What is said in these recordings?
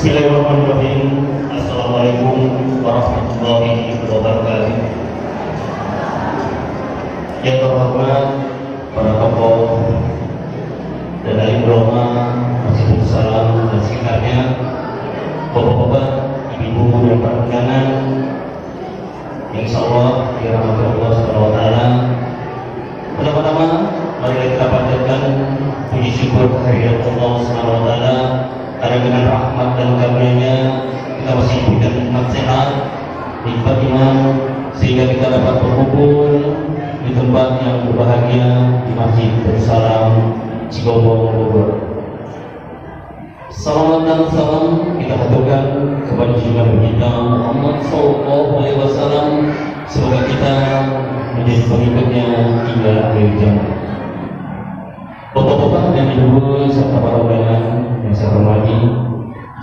Bismillahirrahmanirrahim. Assalamualaikum warahmatullahi wabarakatuh. Yang terhormat para tokoh dan alim ulama, Masjidul Salam dan sekitarnya, bapak-bapak, ibu-ibu dan para undangan, insyaallah dirahmati Allah Subhanahu wa taala. Pertama-tama mari kita panjatkan puji syukur kehadirat Allah Subhanahu wa taala karena dengan rahmat dan karunia-Nya kita masih diberikan nikmat sehat, nikmat iman, sehingga kita dapat berkumpul di tempat yang berbahagia di Masjid Darussalam Cigombong, Bogor. Salam dan salam kita haturkan kepada junjungan baginda Muhammad SAW. Semoga kita menjadi pengikutnya hingga akhir zaman. Bapak-bapak yang dihubungi serta para undangan yang saya hormati,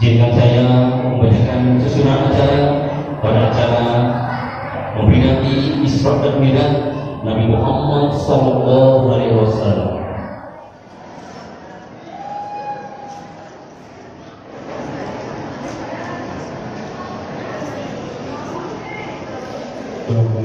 izinkan saya membacakan susunan acara pada acara memperingati Isra dan Mi'raj Nabi Muhammad SAW. Oh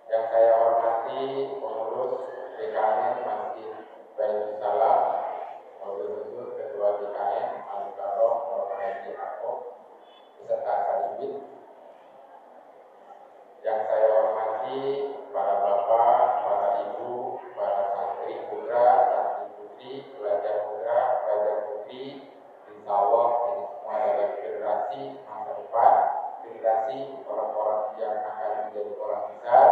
Yang saya hormati hormati pengurus DKM Masjid Baitul Salam, wabil khusus Ketua DKM Al-Karom Bapak Haji Akop beserta Kadibit. Yang saya hormati para bapak, para ibu, para santri putra, santri putri, pelajar putra, pelajar putri. Insya Allah ini semua adalah generasi masa depan, generasi orang-orang yang akan menjadi orang besar.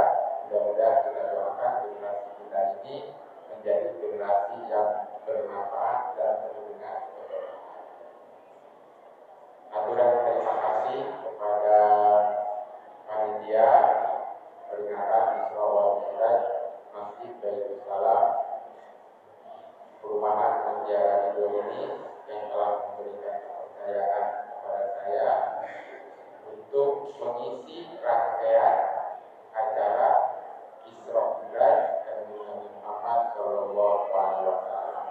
Mudah-mudahan kita doakan generasi kita ini menjadi generasi yang bermanfaat dan penuh dengan keberkahan. Aturan terima kasih kepada panitia peringatan Isra wal Mi'raj Masjid Baitul Salam Perumahan Mutiara Ridho ini yang telah memberikan kepercayaan kepada saya untuk mengisi rangkaian acara Isra Mi'raj Nabi Muhammad Shallallahu Alaihi Wasallam.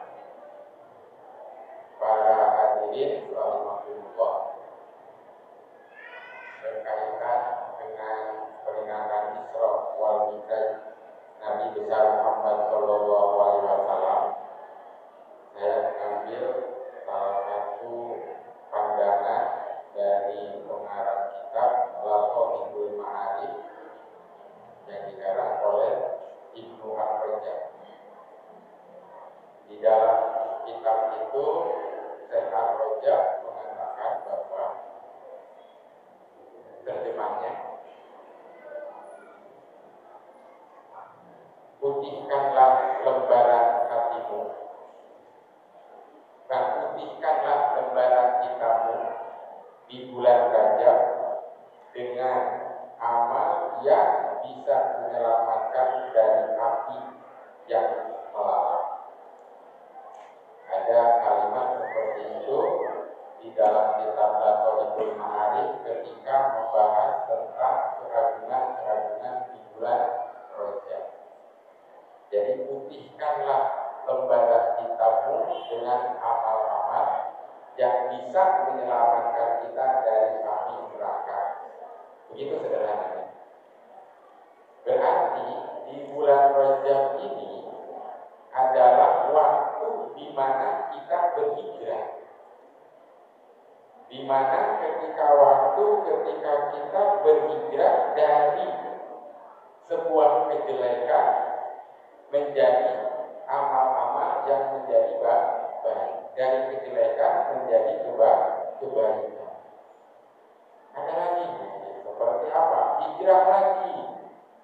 Para hadirin rahimahullah, berkaitan dengan peringatan Isra wal Mi'raj Nabi besar Muhammad Shallallahu Alaihi Wasallam, saya mengambil salah satu pandangan dari pengarang kitab Lataiful Ma'arif yang dikarang oleh Ibnu Ar-Rajab. Di dalam kitab itu Syekh Ar-Rajab mengatakan bahwa terjemahnya, putihkanlah lembaran hatimu, dan putihkanlah lembaran hitammu di bulan Rajab dengan amal yang bisa menyelamatkan dari api yang melalap. Ada kalimat seperti itu di dalam kitab Lataiful Ma'arif ketika membahas tentang keraguan-keraguan di bulan Rajab. Jadi putihkanlah lembaran hitammu dengan amal-amal yang bisa menyelamatkan kita dari api neraka. Begitu sederhananya. Berarti di bulan Rajab ini adalah waktu di mana kita berhijrah. Di mana ketika kita berhijrah dari sebuah kejelekan menjadi amal-amal yang menjadi baik, dari kejelekan menjadi kebaikan. Ada lagi seperti apa? Hijrah lagi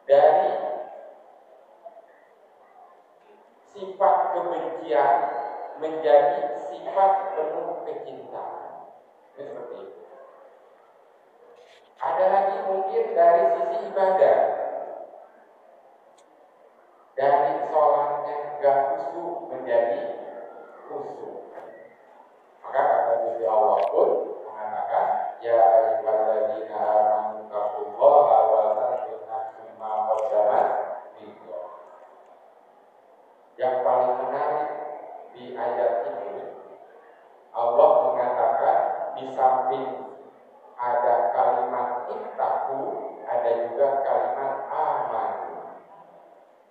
dari sifat kebencian menjadi sifat penuh kecintaan. Ini seperti itu. Ada lagi mungkin dari sisi ibadah, dari sholatnya gak khusyuk menjadi khusyuk. Maka kata Gusti Allah pun mengatakan, ya ayyuhalladzina amanu taqullaha wa tanzur nafsum ma qaddamat lighad. Yang paling menarik di ayat itu, Allah mengatakan di samping ada kalimat ittaqu, ada juga kalimat amanu.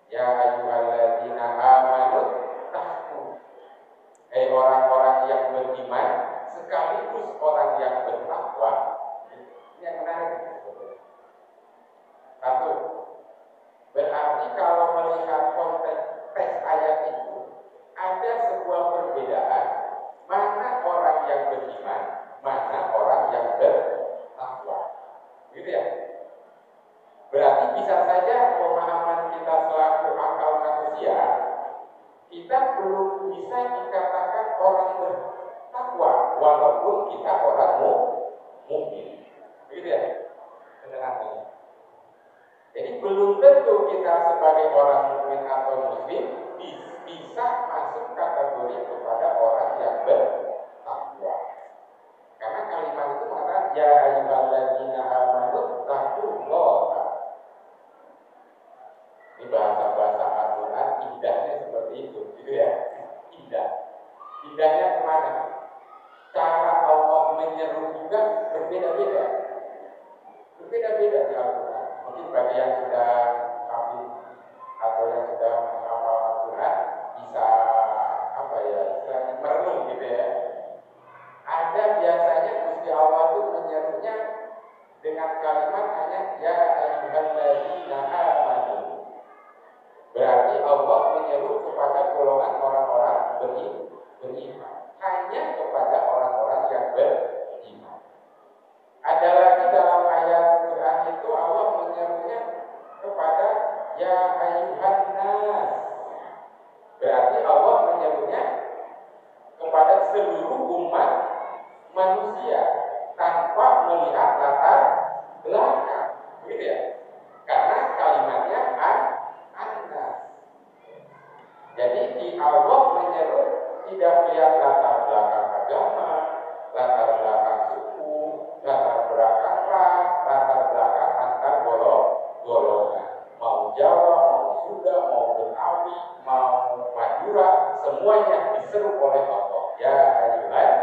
Ya ayyuhalladzina amanu taqu. Hai orang-orang yang beriman sekaligus orang yang bertakwa. Ini yang menarik. Satu, berarti kalau melihat konteks ayat itu ada sebuah perbedaan mana orang yang beriman, mana orang yang bertakwa. Gitu ya. Berarti bisa saja pemahaman kita selaku akal manusia, kita belum bisa dikatakan orang bertakwa walaupun kita orang mukmin. Begitu ya? Sederhananya. Jadi belum tentu kita sebagai orang mukmin atau muslim bisa masuk kategori kepada orang yang bertakwa. Karena kalimat itu mengatakan ya ayyuhalladzina amanu taqullaha. Ini bahasa-bahasa Al-Quran indahnya seperti itu, gitu ya. Indahnya kemana? Cara Allah menyeru juga berbeda-beda. Berbeda-beda di Al-Quran. Mungkin bagi yang sudah kami atau yang sudah menghafal Al-Quran bisa apa ya, istilahnya merenung gitu ya. Ada biasanya Gusti Allah itu menyerunya dengan kalimat hanya ya ayyuhalladzina amanu. Berarti Allah menyeru kepada golongan orang-orang beriman, hanya kepada orang-orang yang beriman. Ada lagi dalam ayat Quran itu Allah menyerunya kepada ya ayyuhan nas. Berarti Allah menyerunya kepada seluruh umat manusia tanpa melihat latar belakang, gitu ya. Karena kalimatnya an-nas. Jadi di Allah menyeru tidak melihat latar belakang agama, latar belakang suku, latar belakang ras, latar belakang antar golongan. Mau Jawa, mau Sunda, mau Betawi, mau Madura, semuanya diseru oleh Allah. Ya ayyuhan.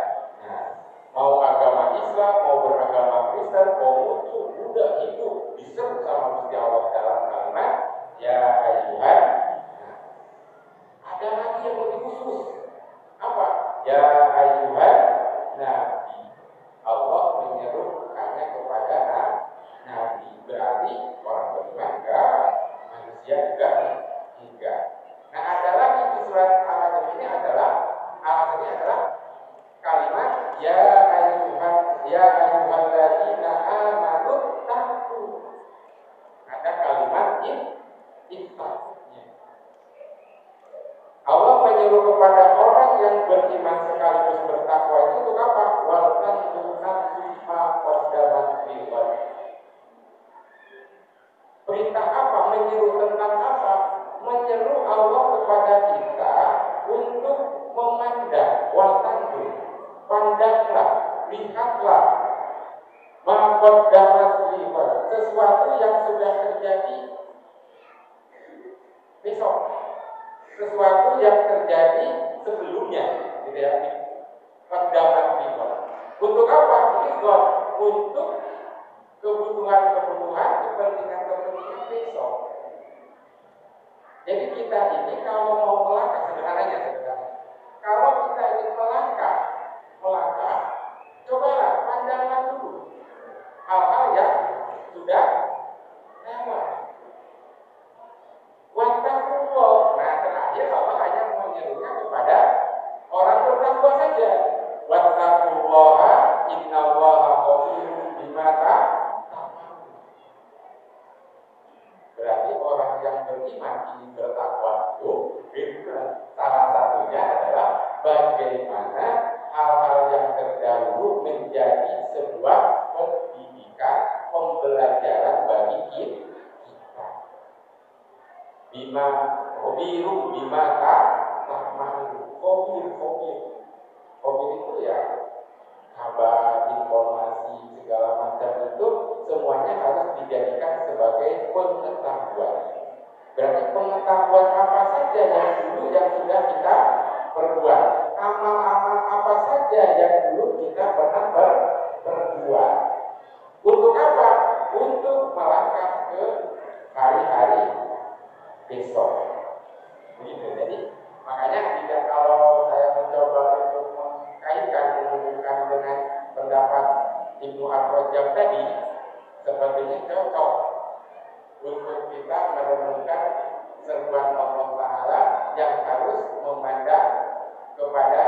Nah, mau agama Islam, mau beragama Kristen, mau Buddha, Hindu, diseru sama Gusti Allah dalam kalimat ya ayyuhan. Nah, ada lagi yang lebih khusus. Apa? Ya ayyuhan nabi. Allah menyeru hanya kepada nabi. Berarti orang beriman enggak, manusia juga enggak. Nah, ada lagi di surat Al-An'am ini adalah alasannya adalah kalimat ya ayyuhalladzina amanu taqu. Ada kalimat ittaqu. Allah menyuruh kepada orang yang beriman sekaligus bertakwa itu untuk apa? Wal tanzur nafsun ma qaddamat lighad. Perintah apa? Menyuruh tentang apa? Menyeru Allah kepada kita untuk memandang, wal tanzur, pandanglah, lihatlah, ma qaddamat lighad, sesuatu yang sudah terjadi besok, sesuatu yang terjadi sebelumnya, gitu ya. Qaddamat lighad. Untuk apa? Lighad, untuk kebutuhan-kebutuhan, kepentingan-kepentingan besok. Jadi kita ini kalau mau melangkah, sederhananya, kalau kita ingin melangkah, cobalah pandanglah dulu hal-hal yang sudah lewat. Wattaqullah. Nah, terakhir Allah hanya menyerunya kepada orang bertakwa saja. Wattaqullaha innallaha khabirun bima ta'malun. Berarti orang yang beriman ini bertakwa itu salah satunya adalah bagaimana hal-hal yang terdahulu menjadi sebuah pendidikan, pembelajaran bagi kita. Bima khobiru bima ta'malun. Khobir itu ya kabar, informasi, segala macam itu semuanya harus dijadikan sebagai pengetahuan. Berarti pengetahuan apa saja yang dulu yang sudah kita perbuat, amal-amal apa saja yang dulu kita pernah perbuat. Untuk apa? Untuk melangkah ke hari-hari besok. Begitu. Jadi makanya tidak, kalau saya mencoba untuk mengkaitkan, menghubungkan dengan pendapat Ibnu Ar-Rajab tadi, sepertinya cocok untuk kita merenungkan seruan Allah Ta'ala yang harus memandang kepada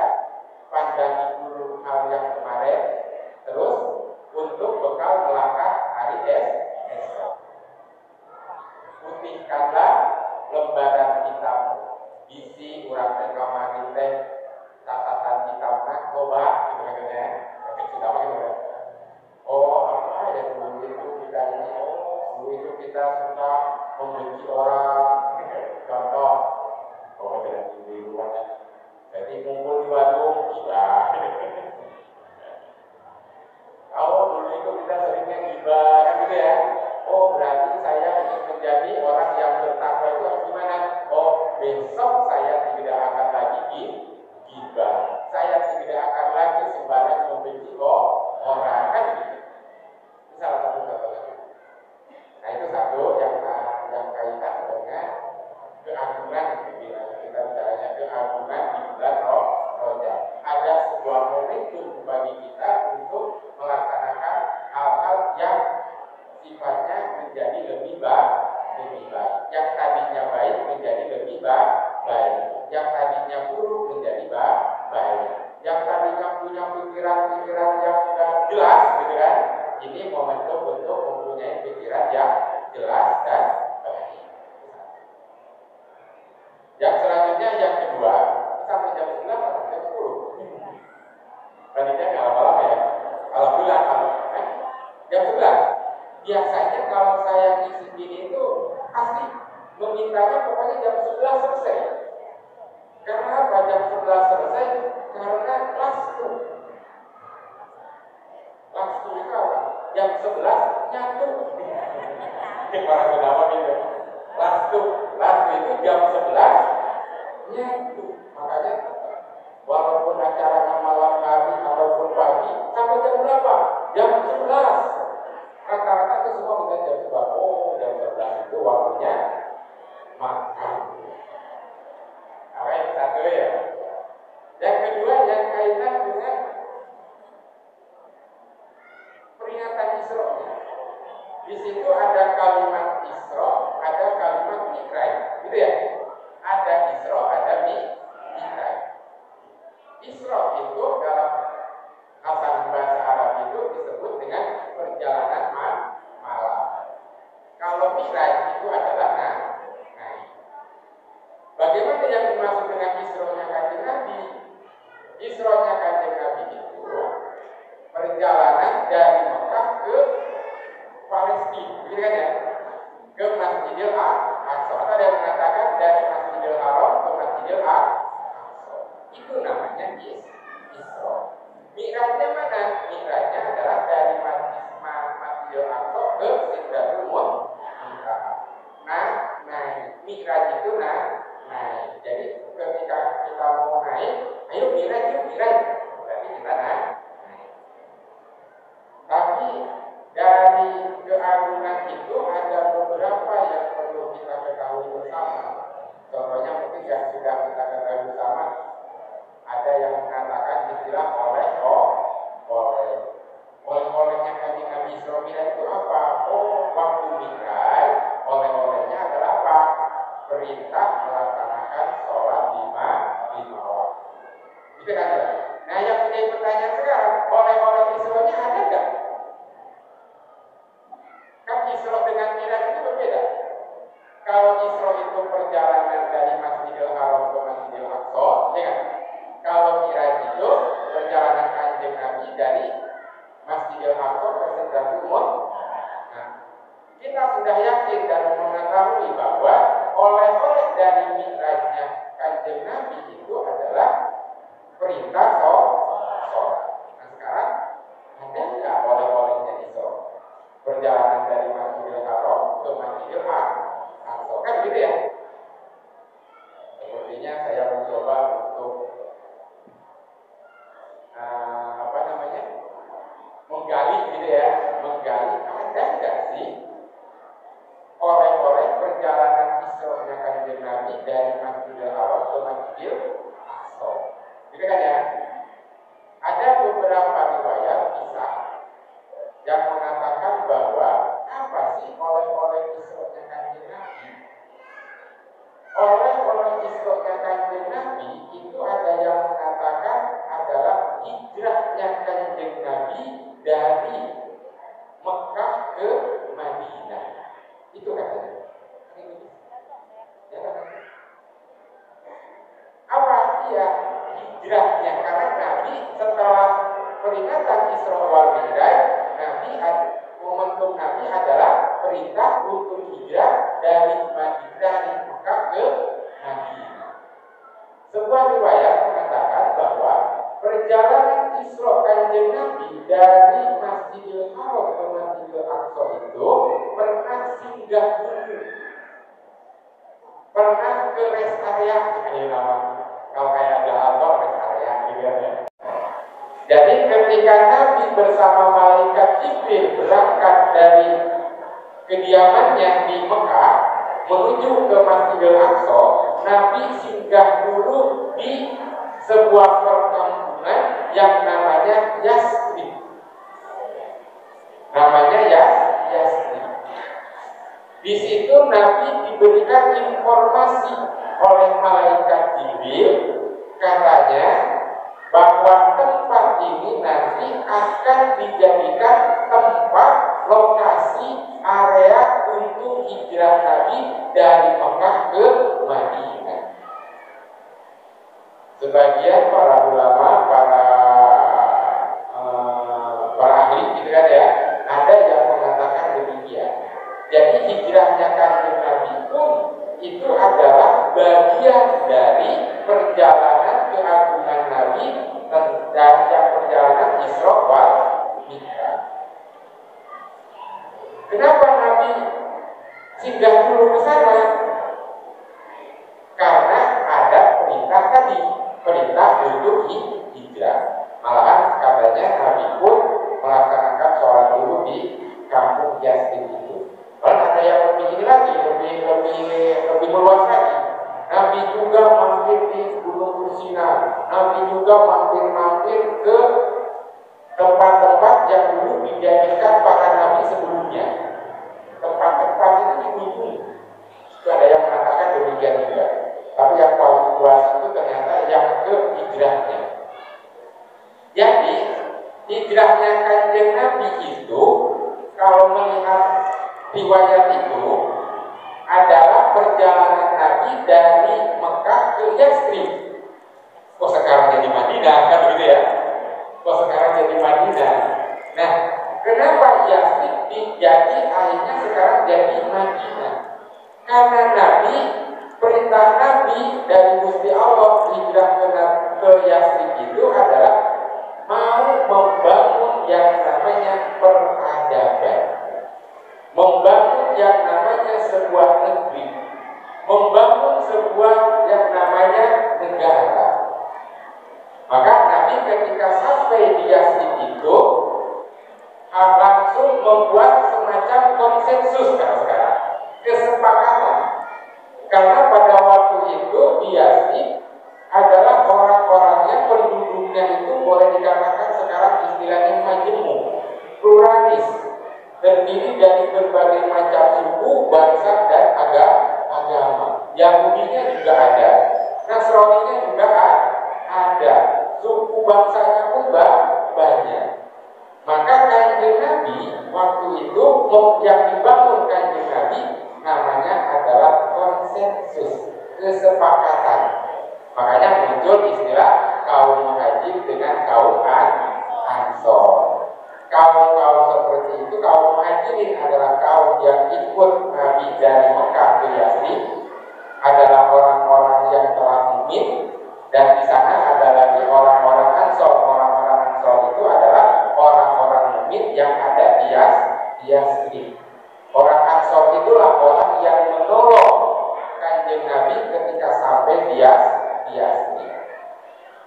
pandangi dulu hal yang kemarin, terus untuk bekal melangkah hari esok. Putihkanlah lembaran kitabmu, bisi urang teh kamari teh catatan kitabna coba gitu katanya. Kita apa gitu? Oh, apa ya dulu itu kita ini? Oh, dulu itu kita suka membenci orang. Contoh, jangan di luarnya. Jadi ngumpul di warung, gibah. Oh, dulu itu kita seringnya gibah, kan gitu ya. Oh, berarti saya ingin menjadi orang yang bertakwa itu harus gimana? Oh, besok saya tidak akan lagi gibah. Saya tidak akan lagi sembarang membenci orang, kan gitu. Itu salah satu contohnya. Nah, itu satu yang kaitan dengan menjadi lebih baik. Yang tadinya baik menjadi lebih baik. Yang tadinya buruk menjadi baik. Yang tadinya punya pikiran-pikiran yang sudah jelas, gitu kan? Ini momentum untuk mempunyai pikiran yang jelas dan baik. Yang selanjutnya, yang kedua, sampai jam 11 atau jam 10. Tadinya nggak lama-lama ya. Alhamdulillah, jam 11. Biasanya kalau saya ngisi gini itu asli memintanya pokoknya jam 11 selesai. Karena apa jam 11 selesai? Karena last two itu apa? Jam 11 nyatu. Orang kenapa gitu? Last two itu jam 11 nyatu. Makanya walaupun acaranya malam hari ataupun pagi sampai jam berapa? Jam 11. Rata-rata itu semua minta jam 11. Oh, jam 11 itu waktunya makan. Nah, yang satu ya. Yang kedua yang kaitan dengan peringatan Isra. Di situ ada kalimat Isra, ada kalimat Mi'raj, gitu ya. Ada Isra, ada Mi'raj. Isra itu dalam asal bahasa Arab itu disebut dengan perjalanan malam. Kalau Mi'raj itu adalah naik. Bagaimana yang dimaksud dengan Isra-nya Kanjeng Nabi? Isra-nya Kanjeng Nabi itu perjalanan dari Mekah ke Palestina, gitu kan ya? Ke Masjidil Aqsa. Ada yang mengatakan dari Masjidil Haram ke Masjidil Aqsa. Itu namanya Isra. Mi'rajnya mana? Mi'rajnya adalah dari Masjidil Aqsa ke Sidratul Muntaha. Naik. Mi'raj itu naik. Jadi ketika kita mau naik, ayo Mi'raj. Berarti kita naik. Tapi dari keagungan itu ada beberapa yang perlu kita ketahui bersama. Contohnya mungkin yang sudah kita ketahui bersama. Ada yang mengatakan istilah oleh-olehnya Kanjeng Nabi Isra Mi'raj itu apa? Oh, waktu Mi'raj oleh-olehnya adalah apa? Perintah melaksanakan sholat lima waktu. Itu kan ya? Nah, yang menjadi pertanyaan sekarang, oleh-oleh Isra-nya ada nggak? Kan Isra dengan Mi'raj itu berbeda. Kalau Isra itu perjalanan dari Masjidil Haram ke Masjidil Aqsa, ya kan? Kalau Mi'raj itu perjalanan Kanjeng Nabi dari Masjidil Aqsa ke Sidratul Muntaha. Nah, kita sudah yakin dan mengetahui bahwa oleh-oleh dari Mi'rajnya Kanjeng Nabi itu adalah perintah sholat. Nah, sekarang ada nggak oleh-olehnya Isra? Perjalanan dari Masjidil Haram ke Masjidil Aqsa, kan gitu ya? Sepertinya saya mencoba untuk menggali gitu ya, ada nggak sih oleh-oleh perjalanan Isra-nya Kanjeng Nabi dari Masjidil Haram ke Masjidil Aqsa, gitu kan ya? Ada beberapa riwayat kisah yang mengatakan bahwa apa sih oleh-oleh Isra-nya Kanjeng Nabi? Oleh-oleh Isra-nya Kanjeng Nabi itu ada yang mengatakan adalah hijrahnya Kanjeng Nabi dari Mekah ke Madinah. Itu katanya. Apa dia hijrahnya? Karena Nabi setelah peringatan Isra wal Mi'raj, momentum Nabi adalah perintah untuk hijrah dari Mekah ke Madinah. Sebuah riwayat mengatakan bahwa perjalanan Isra Kanjeng Nabi dari Masjidil Haram ke Masjidil Aqsa itu pernah singgah dulu, pernah ke rest area, kalau kayak ada kantor rest area gitu ya. Jadi ketika Nabi bersama malaikat Jibril berangkat dari kediamannya di Mekah menuju ke Masjidil Aqsa, Nabi singgah dulu di sebuah perkampungan yang namanya Yasrib. Di situ Nabi diberikan informasi oleh malaikat Jibril, katanya bahwa tempat ini nanti akan dijadikan tempat lokasi area untuk hijrah Nabi dari Mekah ke Madinah. Sebagian para ulama, para ahli gitu kan ya, ada yang mengatakan demikian. Jadi hijrahnya Kanjeng Nabi pun itu adalah bagian dari perjalanan keagungan Nabi dan yang perjalanan Isra wal Mi'raj. Kenapa Nabi singgah dulu ke sana? Karena ada perintah tadi, perintah untuk hijrah. Malahan katanya Nabi pun melaksanakan sholat dulu di kampung Yasrib itu. Lalu ada yang lebih ini lagi, lebih luas lagi. Nabi juga mampir di Gunung Tursina. Nabi juga mampir ke tempat-tempat yang dulu dijadikan para nabi sebelumnya. Tempat-tempat itu dikunjungi. Itu ada yang mengatakan demikian juga. Tapi yang paling luas itu ternyata yang ke hijrahnya. Jadi hijrahnya Kanjeng Nabi itu, kalau melihat riwayat itu, adalah perjalanan Nabi dari Mekah ke Yasrib. Kok sekarang jadi Madinah, kan begitu ya? Kok sekarang jadi Madinah? Nah, kenapa Yasrib jadi akhirnya sekarang jadi Madinah? Karena Nabi, perintah Nabi dari Gusti Allah hijrah ke Yasrib itu adalah mau membangun yang namanya peradaban, membangun yang namanya sebuah negeri, membangun sebuah yang namanya negara. Maka Nabi ketika sampai di Yasrib itu langsung membuat semacam konsensus sekarang, kesepakatan. Karena pada waktu itu di Yasrib adalah orang-orangnya, penduduknya itu boleh dikatakan sekarang istilahnya majemuk, pluralis, terdiri dari berbagai macam suku, bangsa, dan agama. Yahudinya juga ada, Nasraninya juga ada, suku bangsanya pun banyak. Maka Kanjeng Nabi waktu itu yang dibangun Kanjeng Nabi namanya adalah konsensus, kesepakatan. Makanya muncul istilah kaum muhajir dengan kaum ansor. Kaum-kaum seperti itu, kaum muhajirin adalah kaum yang ikut Nabi dari Mekah ke Yasrib, adalah orang-orang yang telah mukmin, dan di sana ada lagi orang-orang ansor. Orang-orang ansor itu adalah orang-orang mukmin yang ada di Yasrib. Orang ansor itulah orang yang menolong Kanjeng Nabi ketika sampai di Yasrib.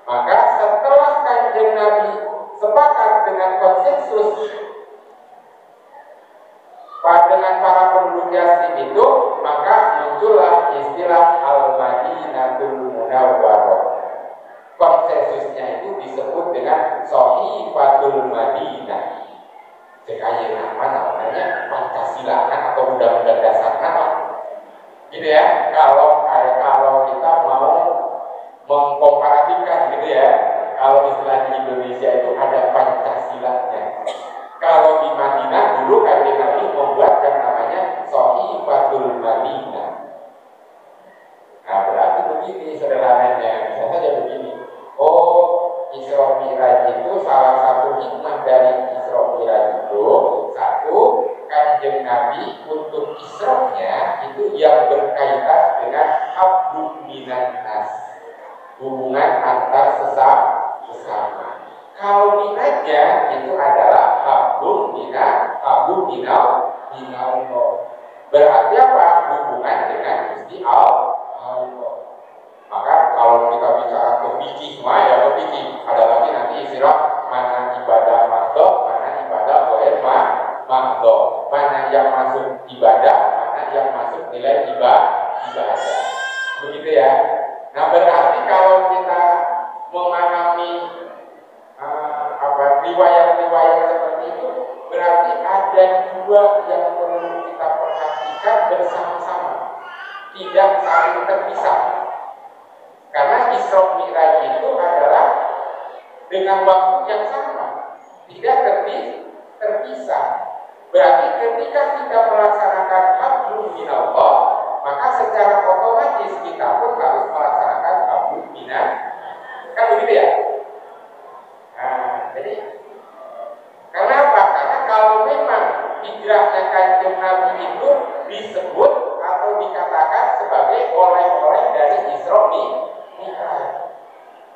Maka setelah Kanjeng Nabi sepakat dengan konsensus dengan para penduduk Yasrib itu, maka muncullah istilah Al-Madinatul Munawwarah. Konsensusnya itu disebut dengan Sahifatul Madinah. Sekaya namanya Pancasila atau undang-undang dasar apa? Gitu ya. Kalau kita mau mengkomparatifkan gitu ya. Kalau istilah di Indonesia itu ada Pancasilanya. Kalau di Madinah dulu Kanjeng Nabi membuatkan namanya Sahifatul Madinah. Nah berarti begini sederhananya, bisa saja begini. Oh, Isra Mi'raj itu salah satu hikmah dari Isra Mi'raj itu, satu, Kanjeng Nabi untuk Isra-nya itu yang berkaitan dengan hablum minan nas, hubungan antar sesama. Kalau Mi'rajnya itu adalah hablum minal. Berarti apa? Hubungan dengan Gusti Allah. Maka kalau kita bicara kepikih semua ya kepikih. Ada lagi nanti istilah mana ibadah mahdoh, mana ibadah ghair mahdoh, mana yang masuk ibadah, mana yang masuk nilai ibadah. Begitu ya. Nah berarti kalau kita memahami riwayat-riwayat seperti itu, berarti ada dua yang perlu kita perhatikan tidak saling terpisah. Karena Isra Mi'raj itu adalah dengan waktu yang sama, tidak terpisah. Berarti ketika kita melaksanakan hablum minallah, maka secara otomatis kita pun harus melaksanakan hablum minan. Kan begitu ya? Nah, jadi kenapa? Karena kalau memang hijrahnya Kanjeng Nabi itu disebut atau dikatakan sebagai oleh-oleh dari Isra Mi'raj,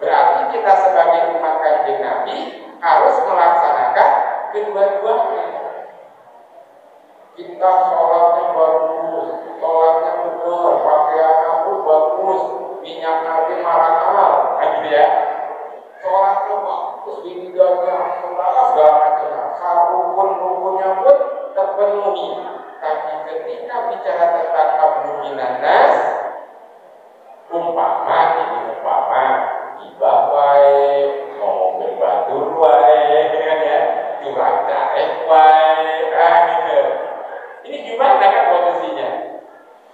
berarti kita sebagai umat Kanjeng Nabi harus melaksanakan kedua-duanya. Kita sholatnya bagus, sholatnya benar, pakaiannya pun bagus, minyak nabi mahal, gitu ya. Sholatnya bagus, winidanya, segala macamnya, rukun-rukunnya pun terpenuhi. Tapi ketika bicara tentang hablum minan nas, umpama ibah wae, ngomong berbatur wae, kan ya, curang carek wae, gitu. Ini gimana kan posisinya?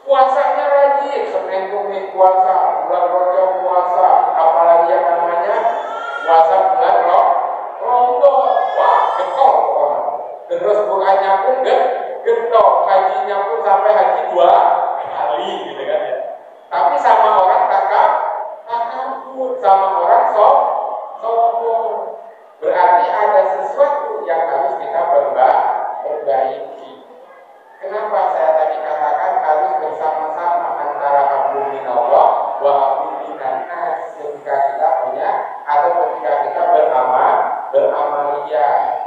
Puasanya rajin, Senin Kamis puasa, bulan Rajab puasa, apalagi yang namanya puasa bulan Ramadan, wah getol orang. Terus Qurannya pun getol, hajinya pun sampai haji 2 kali, gitu kan ya. Tapi sama orang takabur, sama orang sombong. Berarti ada sesuatu yang harus kita perbaiki. Kenapa saya tadi katakan harus bersama-sama antara hablum minallah wa hablum minan nas ketika kita punya atau ketika kita beramaliyah.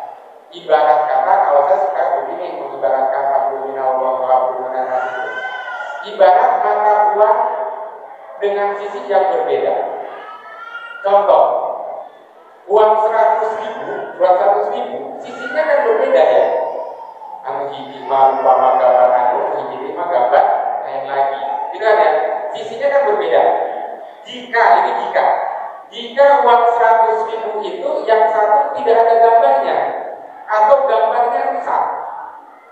Ibarat kata, kalau saya suka begini mengibaratkan hablum minallah wa hablum minan nas itu. Ibarat mata uang dengan sisi yang berbeda. Contoh, uang 100.000, sisinya kan berbeda ya. Anu hiji mah umpama gambar anu, hiji mah gambar lain lagi. Tidak ada, sisinya kan berbeda. Jika uang 100.000 itu yang satu tidak ada gambarnya atau gambarnya rusak,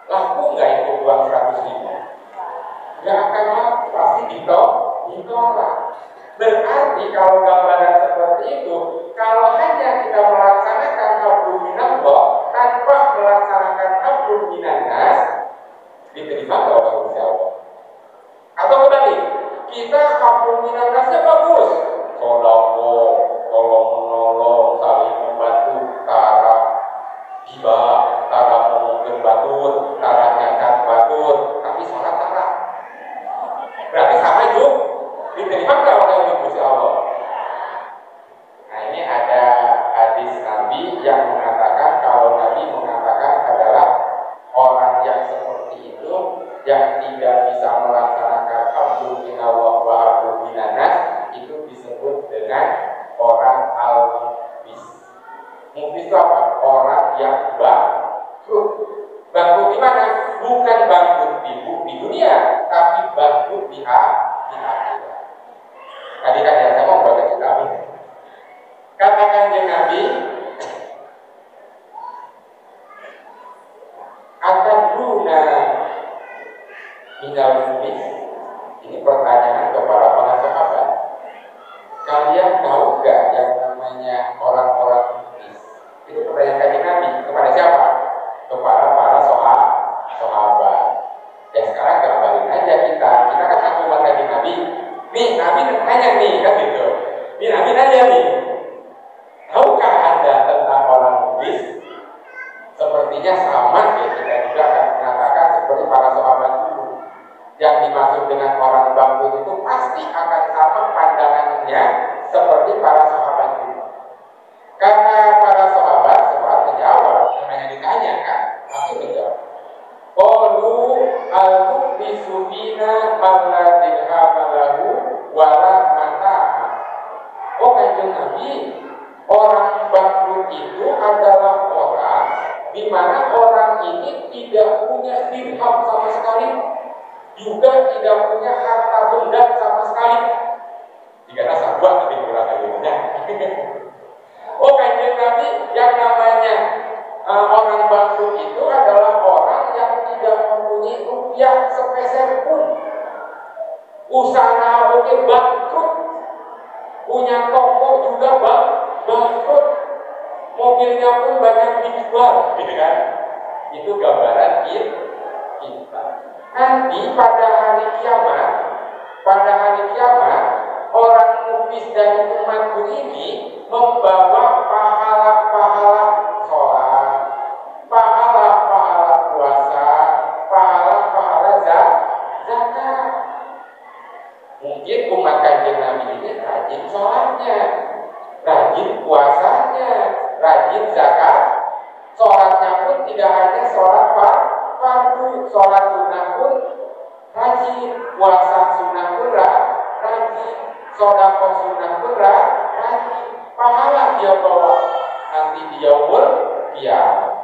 laku nggak itu uang 100.000? Nggak akan laku, pasti ditolak. Berarti kalau gambaran seperti itu, kalau hanya kita melaksanakan hablum minallah tanpa melaksanakan hablum minan nas, diterima nggak oleh Gusti Allah? Atau kembali, kita hablum minan nasnya bagus, sodako, tolong menolong, saling membantu, tara hibah, tara mengungkir batur, tara nyacat batur, tapi sholat tara. Berarti sama juga, diterima nggak oleh Gusti Allah? Nah, ini ada hadis Nabi yang mengatakan, kalau Nabi mengatakan adalah orang yang seperti itu yang tidak bisa melaksanakan hablum minallah wa hablum minan nas, itu disebut dengan orang al-muflis. Muflis itu apa? Orang yang bangkrut. Bangkrut di mana? Bukan bangkrut di dunia, tapi bangkrut di akhirat. Tadi kan ya, saya mau baca kitab ini. Katakan Kanjeng Nabi, atadruna minal muflis. Ini pertanyaan kepada para sahabat. Kalian tahu gak yang namanya orang-orang muflis? Itu pertanyaan Kanjeng Nabi kepada siapa? Kepada para sahabat. Ya sekarang gambarin aja kita kan umat Kanjeng Nabi. Nih Nabi nanya nih, kan gitu. Nih Nabi nanya nih, tahukah Anda tentang orang muflis? Sepertinya sama ya, kita juga akan mengatakan seperti para sahabat dulu. Yang dimaksud dengan orang bangkrut itu pasti akan sama pandangannya seperti para sahabat dulu. Karena para sahabat menjawab, namanya ditanya kan, pasti menjawab. Qalu al-muflisu bina man la dirhama lahu wala mata'a. Oh Kanjeng Nabi, orang bangkrut itu adalah orang di mana orang ini tidak punya dirham sama sekali, juga tidak punya harta benda sama sekali. Jika nasa buat tapi kurang kalimatnya. Oh Kanjeng Nabi, yang namanya orang bangkrut itu adalah orang yang tidak mempunyai rupiah sepeser pun. punya toko juga bangkrut, mobilnya pun banyak dijual, gitu kan? Itu gambaran kita. Nanti pada hari kiamat, orang muklis dari umatku ini membawa pahala-pahala sholat, pahala-pahala puasa, pahala-pahala zakat. Mungkin umat Kanjeng Nabi ini rajin sholatnya, rajin puasanya, rajin zakat. Sholatnya pun tidak hanya sholat fardu, sholat sunnah pun rajin, puasa sunnah pun rajin, sedekah sunnah pun rajin. Pahala dia bawa nanti di yaumul qiyamah.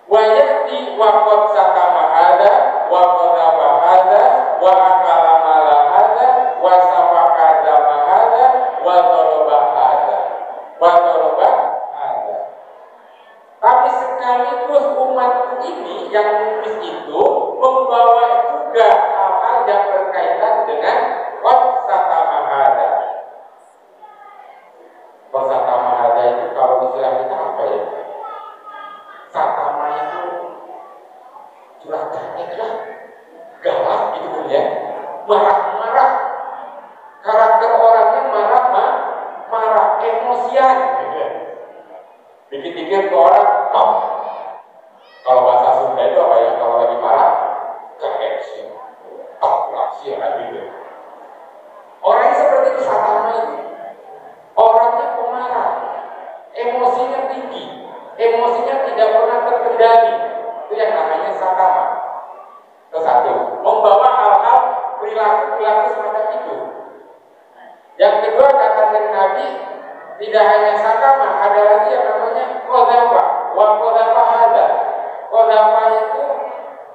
Wa yati wa qad satama hadza wa qadaba hadza wa akala mala hadza wa safaka dama hadza wa daraba hadza wa daraba hadza. Tapi sekaligus umat ini yang muklis itu membawa juga hal-hal yang berkaitan dengan qad satama hadza. Qad satama hadza itu kalau istilah kita apa ya? Satama itu curahkannya galak gitu pun ya, marah-marah, karakter orangnya marah, emosian gitu. Dikit-dikit ke orang, kalau bahasa Sunda itu apa ya, kalau lagi marah, ke-action, langsung gitu. Orangnya seperti itu satama itu, orangnya pemarah, emosinya tinggi, emosinya tidak pernah terkendali. Itu yang namanya satama. Itu satu, membawa hal-hal perilaku semacam itu. Yang kedua, kata Nabi, tidak hanya satama, ada lagi yang namanya qadhafa wa qadhafa hadza. Qadhafa itu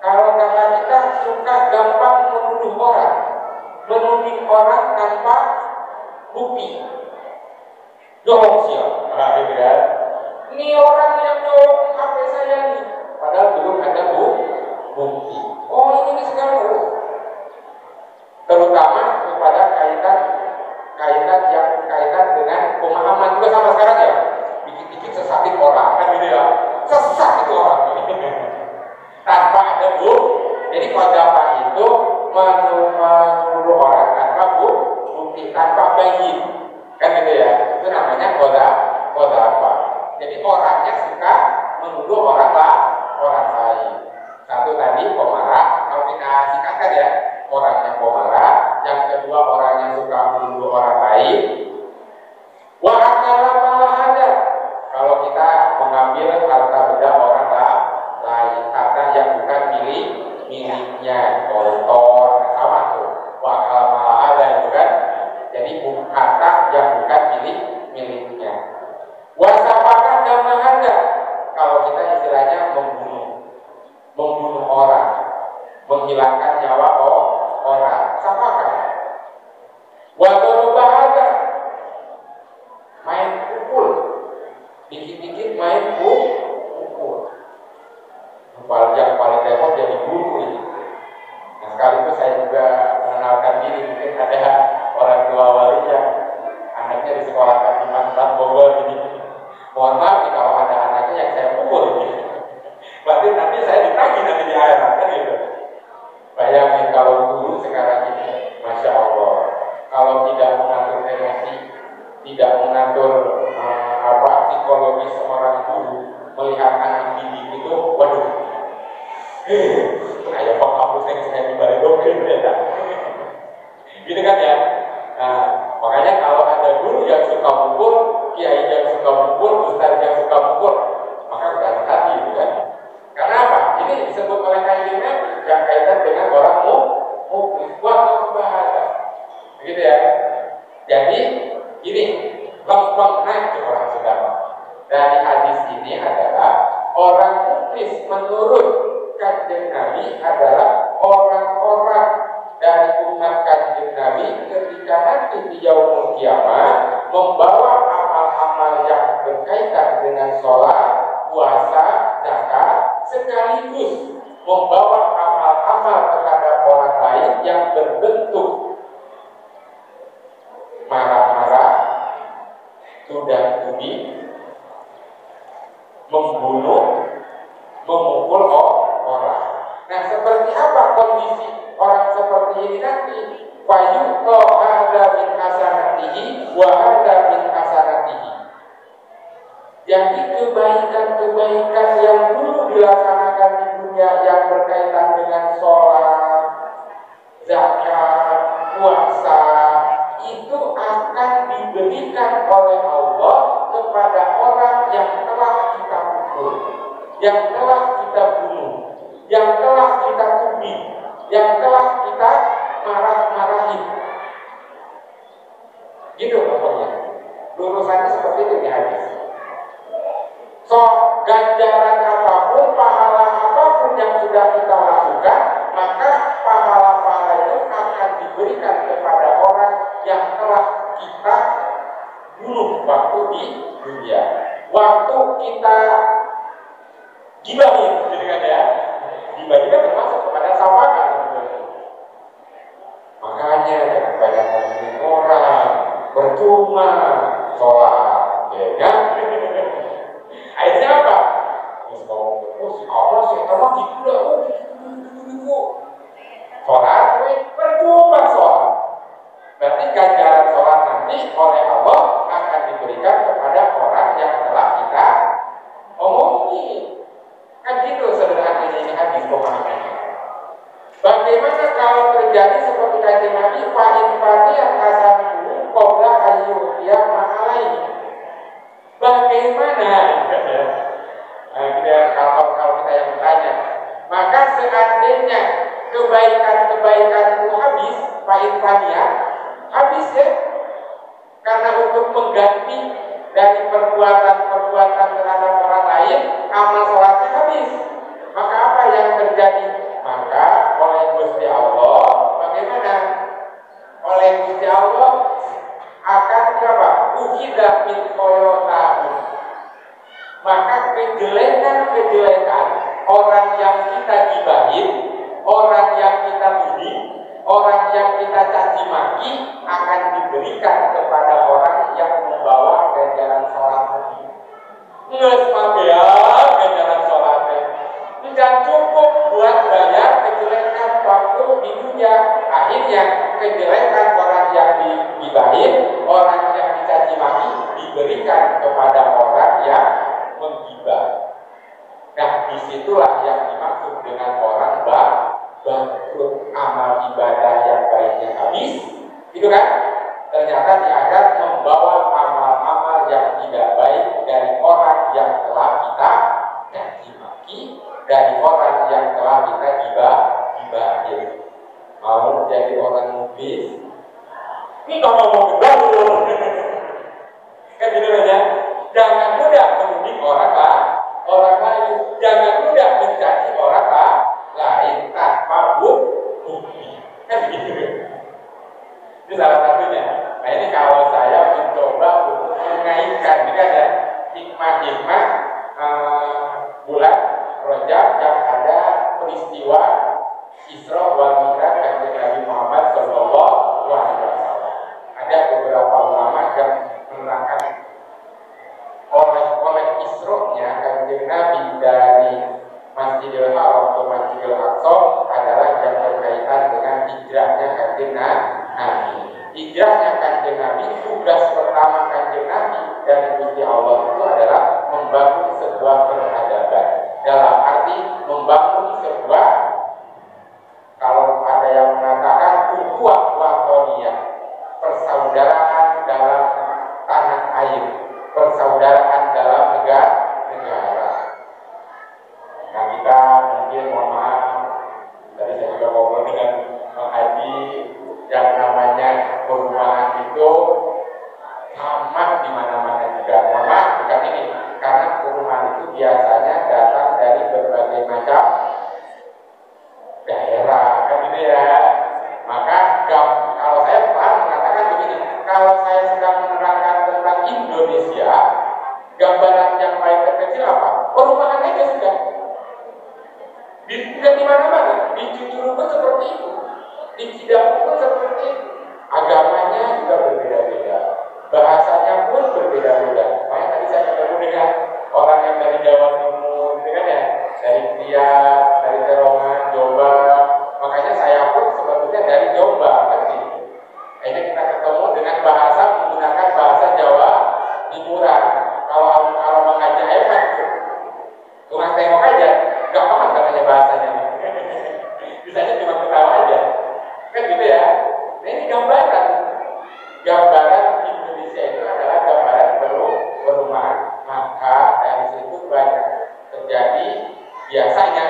kalau kata kita suka gampang menuduh orang tanpa bukti. Nyolong siapa? Gitu kan? Ini orang yang nyolong HP saya nih, padahal belum ada bukti. Oh ini sekarang, terutama kepada kaitan yang berkaitan dengan pemahaman juga sama sekarang ya. Dikit-dikit sesatin orang kan gitu ya, sesat itu orang tanpa ada bukti. Jadi qadhafa itu menuduh orang tanpa bukti, tanpa bayin kan gitu ya. Itu namanya qadhafa. Jadi orangnya suka menuduh orang lain. Satu tadi pemarah, kalau kita singkatkan ya, orangnya pemarah. Yang kedua orangnya suka menuduh orang lain. Wa akala mala hadza. Kalau kita mengambil harta benda orang lain, harta yang bukan miliknya, koruptor, sama tuh. Wa akala mala hadza itu kan. Jadi harta yang bukan miliknya. Wa safaka dama hadza. Kalau kita istilahnya membunuh orang, menghilangkan nyawa orang, safaka. Wa daraba hadza, main pukul, dikit-dikit main pukul. Yang paling repot jadi guru ini. Nah sekaligus saya juga mengenalkan diri, mungkin ada orang tua wali yang anaknya disekolahkan di Mantan Bogor ini. Mohon maaf nih kalau ada anaknya yang saya pukul ini. Berarti nanti saya ditagih nanti di akhirat kan gitu. Bayangin kalau guru sekarang ini, Masya Allah, kalau tidak mengatur emosi, tidak mengatur psikologis seorang guru melihat anak didik itu, waduh, kayak Pak Kapus yang saya dibalik dokin ya. Gitu kan ya. Nah, makanya kalau ada guru yang suka mukul, kiai yang suka mukul, ustaz yang suka mukul, maka hati-hati gitu kan. Karena apa? Ini disebut oleh Kanjeng Nabi yang kaitan dengan orang muklis, wa bahasa. Begitu ya. Jadi ini lempeng naik orang sedang. Dari hadis ini adalah orang muklis menurut Kanjeng Nabi adalah orang-orang dari umat Kanjeng Nabi ketika nanti di yaumul qiyamah membawa amal-amal yang berkaitan dengan sholat, puasa, zakat, sekaligus membawa amal-amal terhadap orang lain yang berbentuk sudah tubi, membunuh, memukul orang. Nah, seperti apa kondisi orang seperti ini nanti? Fayu'to hada min hasanatihi wa hada min hasanatihi. Jadi kebaikan-kebaikan yang dulu dilaksanakan di dunia yang berkaitan dengan sholat, zakat, puasa, itu akan diberikan oleh Allah kepada orang yang telah kita pukul, yang telah kita bunuh, yang telah kita tubi, yang telah kita marah-marahin. Gitu pokoknya. Lurusannya seperti itu di hadis. So, ganjaran apapun, pahala apapun yang sudah kita lakukan, maka pahala-pahala itu akan diberikan kepada orang yang telah kita bunuh waktu di dunia. Waktu kita gibahin, gitu kan ya? Gibah juga termasuk kepada sawakan sebetulnya. Makanya jangan banyak ngomongin orang, percuma sholat, ya kan? Akhirnya apa? Terus ngomong, si Allah sih, kamu gitu lah, gitu. Sholat, percuma sholat. Berarti ganjaran sholat nanti oleh Allah akan diberikan kepada orang yang telah kita omongin. Kan gitu sederhananya ini hadis pemahamannya. Bagaimana kalau terjadi seperti kanjeng Nabi, fa'in yang hasanku qabla ayyuhya ma'alaihi. Bagaimana? Nah, kalau kita yang bertanya, maka seandainya kebaikan-kebaikan itu habis, fa'in habis ya, karena untuk mengganti dari perbuatan-perbuatan terhadap orang lain, amal sholatnya habis. Maka apa yang terjadi? Maka oleh Gusti Allah, bagaimana? Oleh Gusti Allah akan apa? Uhidah min khoyotahu. Maka kejelekan-kejelekan orang yang kita gibahin, orang yang kita tuduh, orang yang kita caci maki akan diberikan kepada orang yang membawa ganjaran sholat tadi. Nges ya, ganjaran sholatnya tidak cukup buat bayar kejelekan waktu di dunia. Akhirnya kejelekan orang yang digibahin, orang yang dicaci maki diberikan kepada orang yang menggibah. Nah, disitulah yang dimaksud dengan orang bangkrut, amal ibadah yang baiknya habis, gitu kan? Ternyata di akhirat membawa amal-amal yang tidak baik dari orang yang telah kita caci maki, dari orang yang telah kita gibahin. Mau jadi orang muflis? Ini kalau mau gedor, kan gitu aja. Jangan mudah menuding orang lain, jangan mudah mencaci orang lain tanpa bukti. Kan begitu. Itu salah satunya. Nah, ini kalau saya mencoba untuk mengaitkan ini kan ya, hikmah-hikmah bulan Rajab yang ada peristiwa Isra wal Mi'raj Kanjeng Nabi Muhammad sallallahu alaihi wasallam. Ada beberapa ulama yang menerangkan oleh Isra-nya Kanjeng Nabi dari Masjidil Haram ke Masjidil Aqsa adalah yang berkaitan dengan hijrahnya Kanjeng Nabi. Hijrahnya Kanjeng Nabi, tugas pertama Kanjeng Nabi dari Gusti Allah itu adalah membangun sebuah peradaban. Dalam arti membangun sebuah, kalau ada yang mengatakan ukhuwah wathoniyah, persaudaraan dalam tanah air, persaudaraan dalam negara. Nah, kita mungkin mohon maaf, tadi saya juga ngobrol dengan Bang Haji, yang namanya perumahan itu sama di mana-mana juga. Mohon maaf, bukan ini, karena perumahan itu biasanya datang dari berbagai macam daerah, kan gitu ya. Maka kalau saya pernah mengatakan begini, kalau saya sedang menerangkan tentang Indonesia, gambaran yang paling terkecil apa? Perumahan aja sudah. Bukan di mana-mana, di Jujuru pun seperti itu, di Cidahu pun seperti itu. Agamanya juga berbeda-beda, bahasanya pun berbeda-beda. Makanya tadi saya ketemu dengan orang yang dari Jawa Timur, gitu kan ya, dari Krian, dari Terongan, Jombang. Makanya saya pun sebetulnya dari Jombang, kan gitu. Akhirnya kita ketemu dengan bahasa menggunakan bahasa Jawa Timuran. Kalau mengajar hebat, cuma tengok aja, nggak paham katanya bahasanya. Bisanya cuma ketawa aja, kan gitu ya. Nah ini gambaran Indonesia itu adalah gambaran perumahan. Maka dari situ banyak terjadi biasanya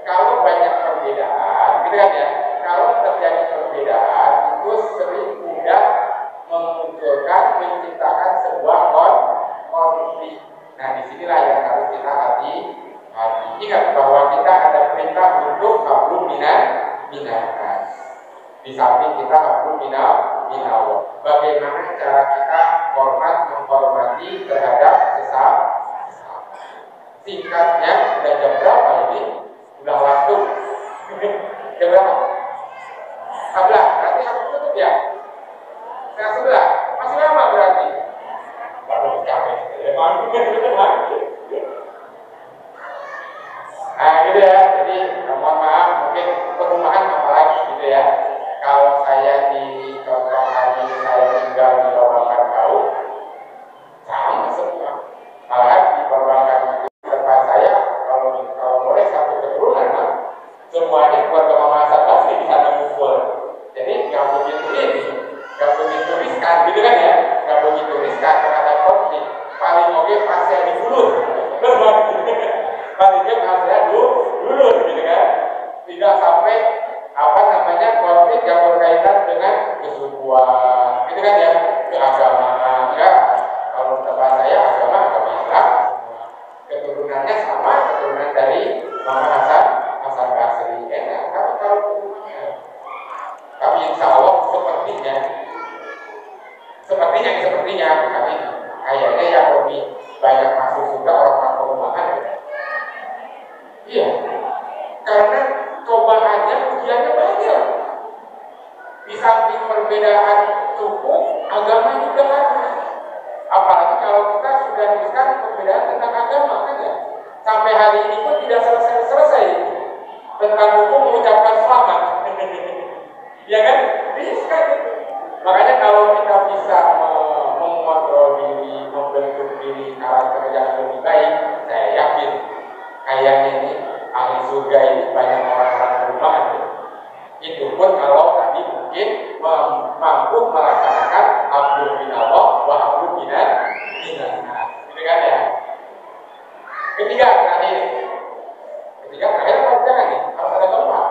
kalau banyak perbedaan, gitu kan ya. Kalau terjadi perbedaan itu sering mudah menciptakan sebuah konflik. Nah disinilah yang harus kita hati-hati. Ingat bahwa kita ada perintah untuk hablum minannas. Di samping kita hablum minallah. Bagaimana cara kita menghormati terhadap sesama. Singkatnya, udah jam berapa ini? Udah waktu. Jam berapa? 11. Berarti aku tutup ya? Setengah 11. Masih lama berarti. Baru capek. Nah gitu ya. Jadi mohon maaf, mungkin perumahan apalagi gitu ya. Kalau saya di contoh hari saya tinggal di Perbankan Kau, sama semua. Malahan di Perbankan tempat saya, kalau boleh satu keturunan, semuanya keluarga Mama Sabas di sana kumpul. Jadi nggak begitu riskan, gitu kan ya? Nggak begitu riskan terhadap konflik. Paling oke pas saya dibulur, paling dia pas saya dulur, gitu kan? Tidak sampai konflik yang berkaitan dengan kesukuan, gitu kan ya, keagamaan, ya. Kalau tempat saya agama Islam, keturunannya sama, keturunan dari Mama Hasan Basri, enak. Tapi kalau keturunannya, tapi insya Allah sepertinya kami kayaknya yang lebih banyak masuk surga orang perumahan. Iya, karena cobaannya ujiannya banyak. Di samping perbedaan suku, agama juga ada. Apalagi kalau kita sudah tuliskan perbedaan tentang agama, kan ya. Sampai hari ini pun tidak selesai tentang hukum mengucapkan selamat. Ya kan? Riskan itu. Makanya kalau kita bisa mengontrol diri, membentuk diri karakter yang lebih baik, saya yakin kayaknya ini ahli surga ini banyak orang-orang perumahan. Itu pun kalau tadi mungkin mampu melaksanakan hablum minallah wa hablum minannas. Gitu kan ya? Ketiga terakhir apa jangan nih? Harus ada keempat.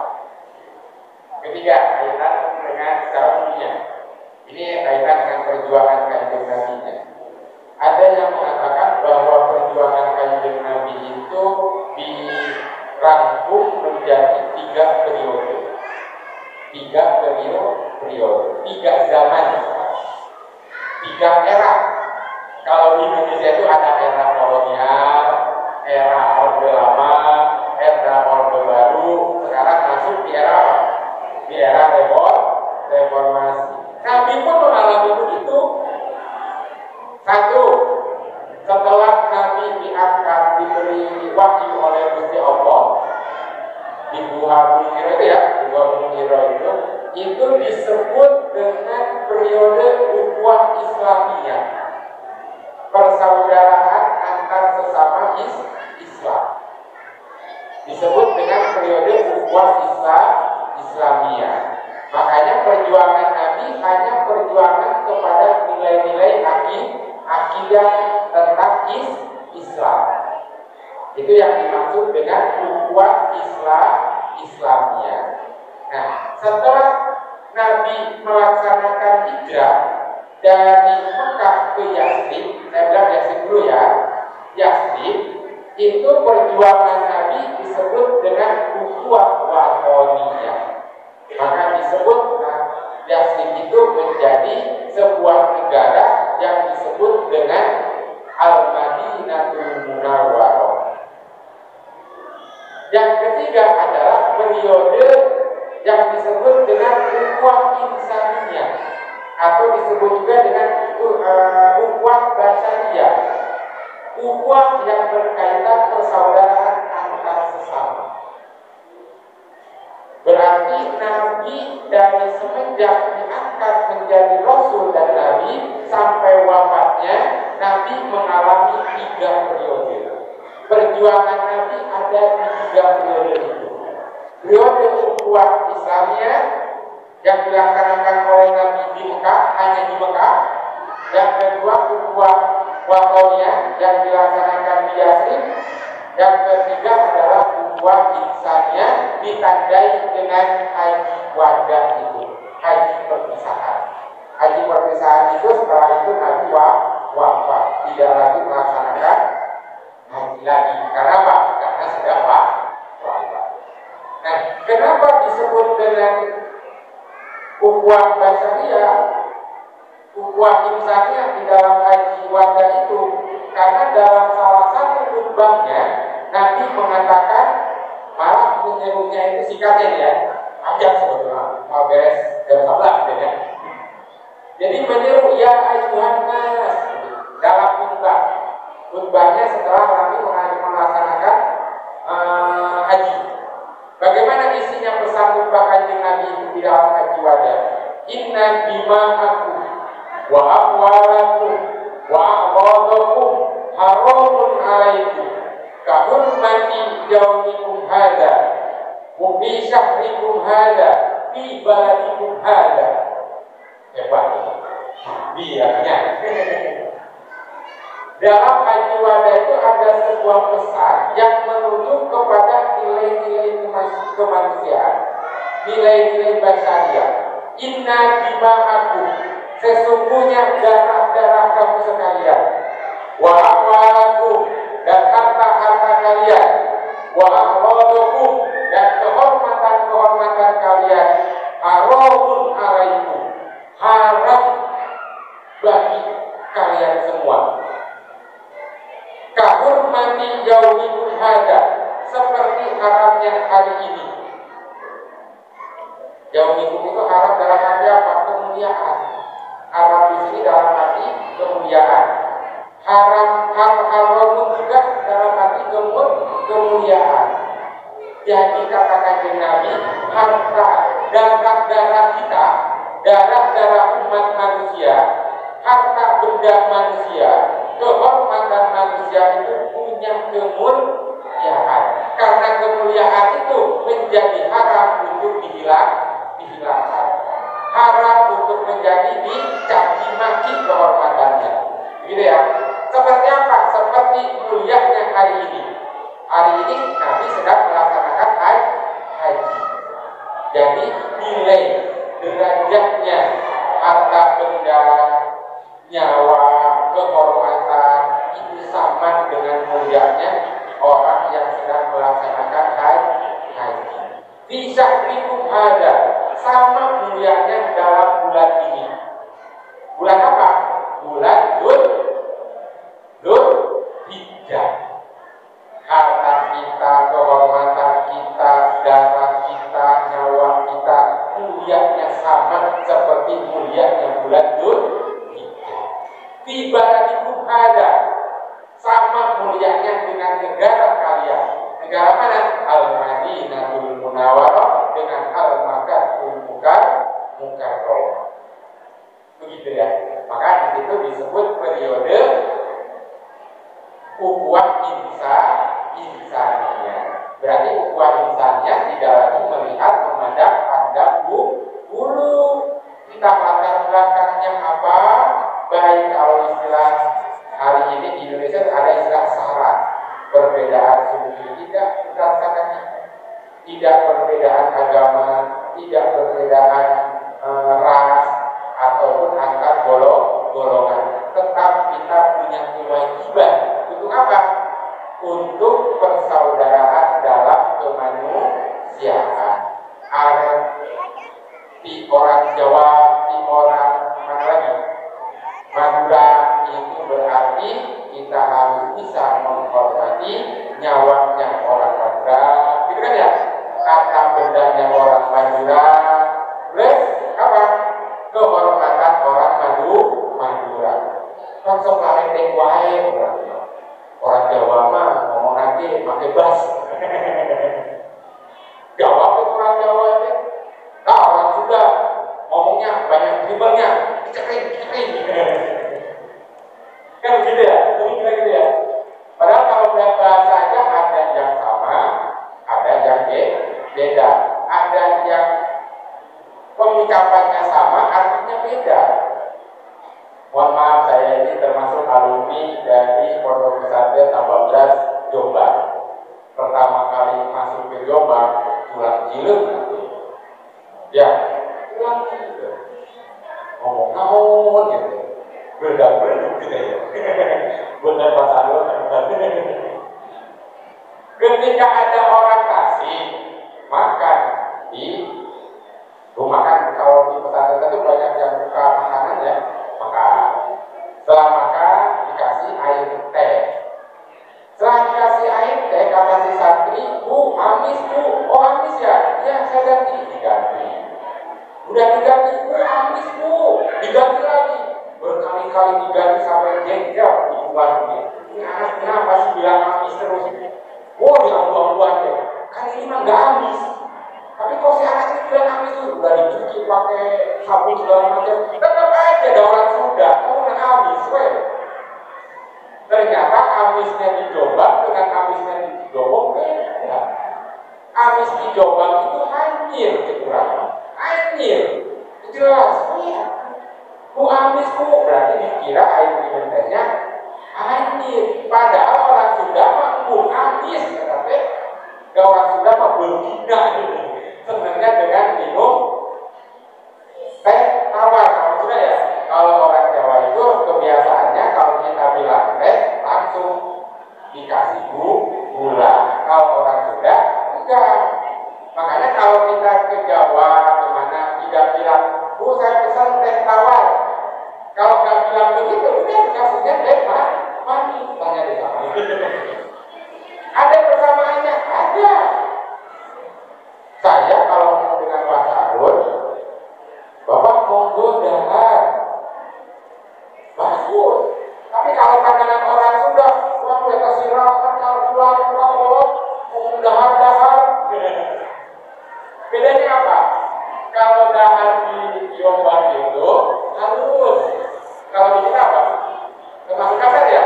Ketiga, kaitan dengan secara dunia. Ini kaitan dengan perjuangan Kanjeng Nabi-nya. Ada yang mengatakan bahwa perjuangan Kanjeng Nabi itu dirangkum menjadi 3 periode. 3 zaman, 3 era. Kalau di Indonesia itu ada era kolonial, era Orde Lama, era Orde Baru. Sekarang masuk di era apa? Di era reformasi. Nabi pun mengalami begitu. 1, setelah Nabi diangkat, diberi wahyu oleh Gusti Allah di Gua Bumiro itu ya, di Gua Bumiro itu disebut dengan periode ukhuwah Islamiyah, persaudaraan antar sesama Islam. Disebut dengan periode ukhuwah Islamiyah. Makanya perjuangan Nabi hanya perjuangan kepada nilai-nilai akidah tentang Islam. Itu yang dimaksud dengan ukhuwah Islamiyah. Nah, setelah Nabi melaksanakan hijrah dari Mekah ke Yathrib, saya bilang Yathrib dulu ya. Yathrib itu perjuangan Nabi disebut dengan ukhuwah watoniyah. Maka disebut Yathrib itu menjadi sebuah negara yang disebut dengan Al-Madinatul Munawwarah. Yang ketiga adalah periode yang disebut dengan ukhuwah insaniyah, atau disebut juga dengan ukhuwah basyariah, ukhuwah yang berkaitan persaudaraan antar sesama. Berarti Nabi dari semenjak diangkat menjadi Rasul dan Nabi sampai wafatnya, Nabi mengalami 3 periode. Perjuangan Nabi ada di 3 periode itu. Periode ukhuwah Islamiyah yang dilaksanakan oleh Nabi di Mekah, hanya di Mekah. Yang kedua ukhuwah Wathoniyah yang dilaksanakan di Yathrib. Yang ketiga adalah ukhuwah Ihsaniyah ditandai dengan haji wada itu, haji perpisahan. Haji perpisahan itu setelah itu Nabi wafat, tidak lagi melaksanakan haji lagi. Karena apa? Karena sudah wafat. Nah, kenapa disebut dengan ukhuwah basyariah, ukhuwah ihsaniyah di dalam haji wada itu? Karena dalam salah satu khutbahnya Nabi mengatakan, malah menyebutnya itu singkatnya ya, panjang sebetulnya, mau beres jam 11 ya. Jadi menyeru ya ayyuhan nas dalam khutbahnya setelah Nabi melaksanakan haji. Bagaimana isinya pesan khutbah Kanjeng Nabi itu di dalam haji wada? Inna dima'akum wa amwalakum wa a'radakum haramun alaikum kahurmati yaumikum hadza wa fi syahrikum hadza fi baladikum hadza. Hebat biarnya. Dalam haji wada itu ada sebuah pesan yang menuju kepada nilai-nilai kemanusiaan, nilai-nilai basyariah. Inna dima'akum, sesungguhnya darah-darah kamu sekalian, wa amwalakum, dan harta-harta kalian, wa a'radakum, dan kehormatan-kehormatan kalian, haramun alaikum, haram bagi kalian semua. Kahurmati yaumikum hadza, seperti haramnya hari ini. Yaumikum itu haram dalam arti apa? Kemuliaan. Haram di sini dalam arti kemuliaan. Haram juga dalam arti kemuliaan. Jadi katakan Nabi, harta darah-darah kita, darah-darah umat manusia, harta benda manusia, kehormatan manusia itu punya kemuliaan. Karena kemuliaan itu menjadi haram untuk dihilangkan, haram untuk menjadi dicaci maki kehormatannya. Gitu ya. Seperti apa? Seperti mulianya hari ini. Hari ini Nabi sedang melaksanakan haji. Jadi nilai derajatnya harta benda, nyawa, kehormatan itu sama dengan mulianya orang yang sedang melaksanakan haji. Bisa minum ada sama mulianya dalam bulan ini. Bulan apa? Bulan Dzulhijjah. Harta kita, kehormatan kita, darah kita, nyawa kita mulianya sama seperti mulianya bulan Dzulhijjah. Tibadikum ada sama mulianya dengan negara kalian. Negara mana? Al-Madinatul Munawwarah dengan Al-Makkahul Mukarramah. Begitu ya. Maka di situ disebut periode ukhuwah insaniyah. Berarti ukhuwah insaniyah tidak lagi melihat, memandang, pandang bulu. Kita latar belakangnya apa? Baik kalau istilah hari ini di Indonesia ada istilah syarat, perbedaan suku, tidak berdasarkan tidak perbedaan agama, tidak perbedaan ras ataupun antar golongan. Tetap kita punya kewajiban untuk apa? Untuk persaudaraan dalam kemanusiaan. Di orang Jawa, di orang mana lagi? Madura itu berarti kita harus bisa menghormati nyawanya orang Madura, gitu kan ya? Harta bendanya orang Madura, plus apa? Kehormatan orang Madura. ucapannya sama, artinya beda. Mohon maaf, saya ini termasuk alumni dari Pondok Pesantren 14 Jombang. Pertama kali masuk ke Jombang, tulang jilid nanti. Ya, tulang jilid. Ngomong-ngomong gitu. Berdak-berduk gitu ya. Benar Pak Sando. Ketika ada orang kasih makan di rumah, kan kalau di pesantren itu banyak yang buka makanan ya, makan. Setelah makan dikasih air teh. Setelah dikasih air teh, kata si santri, "Bu, amis bu." "Oh amis ya?" "Ya, saya diganti." Udah diganti, "Bu, amis bu." Diganti lagi. Berkali-kali diganti sampai jengkel di luar ini. Ini anak kenapa sih bilang amis terus? Oh, diambil-ambil deh. Kan ini mah nggak amis. Tapi kalau si anak ini bilang amis tuh udah dicuci pakai sabun segala macam, tetap aja ada orang Sunda. Oh, nak amis, weh. Ternyata amisnya di Jombang dengan amisnya di Jombang beda. Amis di Jombang itu anjir kekurangan. Anjir, jelas. Oh iya. Bu amis bu, berarti dikira air minumnya anjir. Padahal orang Sunda mah bu amis, kata gak orang Sunda mah berbina gitu. Sebenarnya dengan minum teh tawar, maksudnya ya. Kalau orang Jawa itu kebiasaannya kalau kita bilang teh langsung dikasih gula. Kalau orang Sunda enggak. Makanya kalau kita ke Jawa kemana tidak bilang, "Bu, saya pesan teh tawar." Kalau nggak bilang begitu, udah dikasihnya teh mani. Tanya di sana. Ada persamaannya? Ada. Saya kalau mau dengan Pak Sarun, "Bapak monggo dahar." Bagus. Tapi kalau pandangan orang Sunda, "Wah, kita sirakan pulang, mau dahar-dahar." Bedanya apa? Kalau dahar di Jombang itu halus. Kalau di kita apa? Termasuk kasar ya?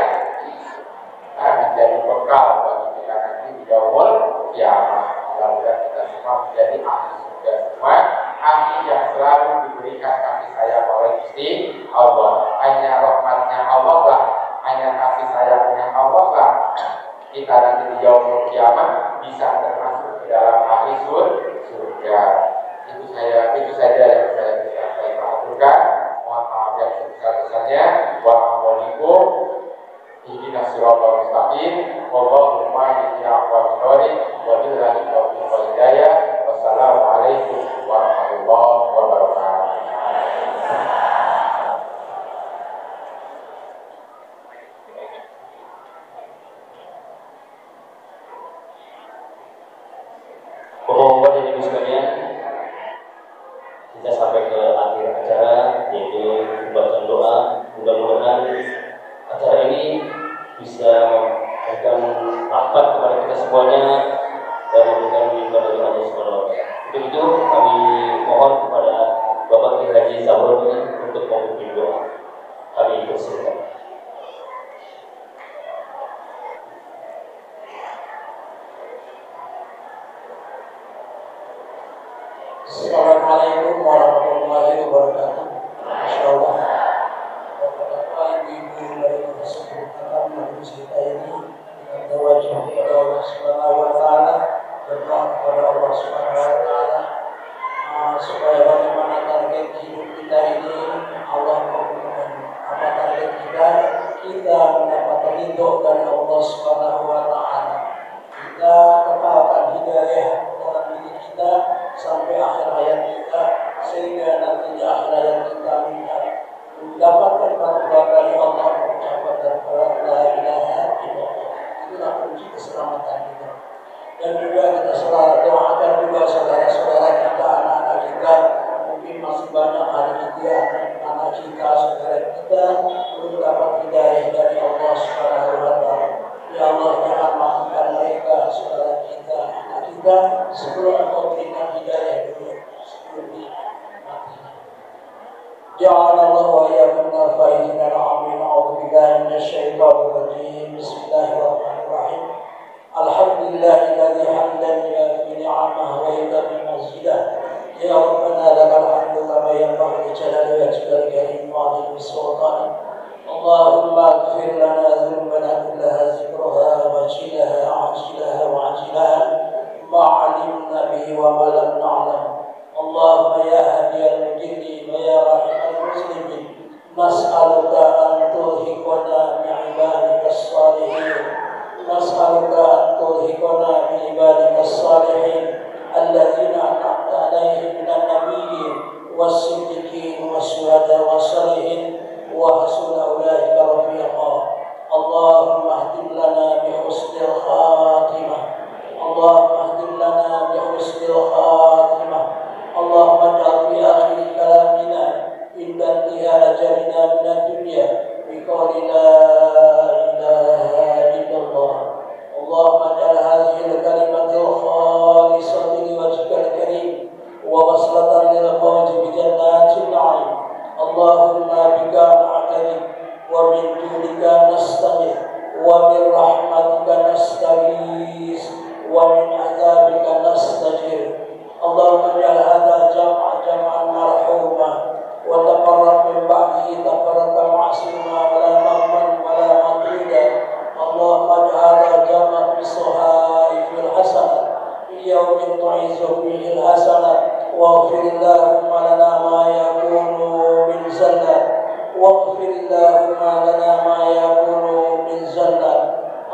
Nah, menjadi bekal bagi kita nanti di awal kiamat. Mudah-mudahan kita semua menjadi ahli surga semua, ahli yang selalu diberikan kasih sayang oleh Gusti Allah. Hanya rahmatnya Allah lah, hanya kasih sayangnya Allah lah, kita nanti di yaumul kiamat bisa termasuk ke dalam ahli surga. Itu saja yang saya bisa saya aturkan. Mohon maaf yang sebesar-besarnya. Wassalamualaikum ihdinas siratal mustaqim. Wallahumma ihdina aqwamit thoriq wa billahi taufiq wal hidayah. Wassalamualaikum warahmatullahi wabarakatuh. Bapak-bapak dan ibu sekalian, kita sampai ke akhir acara, yaitu pembacaan doa. Mudah-mudahan acara ini bisa memberikan rahmat kepada kita semuanya dan memberikan ibadah dari Allah Subhanahu wa Ta'ala. Untuk itu kami mohon kepada Bapak Kiai Haji Zahroni untuk memimpin doa. Kami persilakan. Assalamualaikum warahmatullahi wabarakatuh. Insyaallah Bapak Ibu dari kesempatan majelis kita ini dengan tawajjuh kepada Allah Subhanahu wa taala, berdoa kepada Allah Subhanahu wa taala supaya bagaimana target hidup kita ini Allah kabulkan. Apa target kita mendapat ridho dari Allah Subhanahu wa taala. Kita kekalkan hidayah dalam diri kita sampai akhir hayat kita, sehingga nanti di akhir hayat kita mendapatkan bantuan dari Allah, mengucapkan la ilaha illallah. Itulah kunci keselamatan kita. Dan juga kita selalu doakan juga saudara-saudara kita, anak-anak kita, mungkin masih banyak hari ini anak kita, saudara kita belum dapat hidayah dari Allah Subhanahu wa taala. Ya Allah, jangan maafkan mereka, saudara kita, anak kita, sebelum Engkau berikan hidayah dulu, sebelum mati. Ja'alallahu wa iyyakum minal faizin al-amin. A'udzu billahi minasyaitonir rajim. Bismillahirrahmanirrahim. Alhamdulillahilladzi hamdan yuwafi ni'amahu wa yukafi mazidah. Ya Rabbana lakal hamdu كما ينبغي لجلال وجهك الكريم وعظيم سلطانك. اللهم اغفر لنا ذنوبنا كلها ذكرها وجلها عاجلها وعاجلها ما علمنا به وما لم نعلم. اللهم يا هادي المجرمين ويا راحم المسلمين نسألك أن تلحقنا بعبادك الصالحين، نسألك أن تلحقنا بعبادك الصالحين الذين أنعمت عليهم من النبيين والصديقين والشهداء والصالحين وحسن أولئك رفيقا. اللهم اهدم لنا بحسن الخاتمة، اللهم اهدم لنا بحسن الخاتمة. اللهم اجعل في آخر كلامنا عند انتهاء أجلنا من الدنيا بقول لا إله إلا الله. اللهم اجعل هذه الكلمة الخالصة لوجهك الكريم ووصلة للفوز بجنات النعيم. اللهم بك نعتذر ومن جودك نستغيث ومن رحمتك نستغيث ومن عذابك نستجير. اللهم اجعل هذا جمعا مرحوما وتفرق من بعده تفرقا معصوما ولا مغما ولا مطردا. اللهم اجعل هذا جمع في الصحائف الحسنه في يوم تعز فيه الحسنه. واغفر اللهم لنا ما يكون من زلة، واغفر اللهم لنا ما يكون من زلة.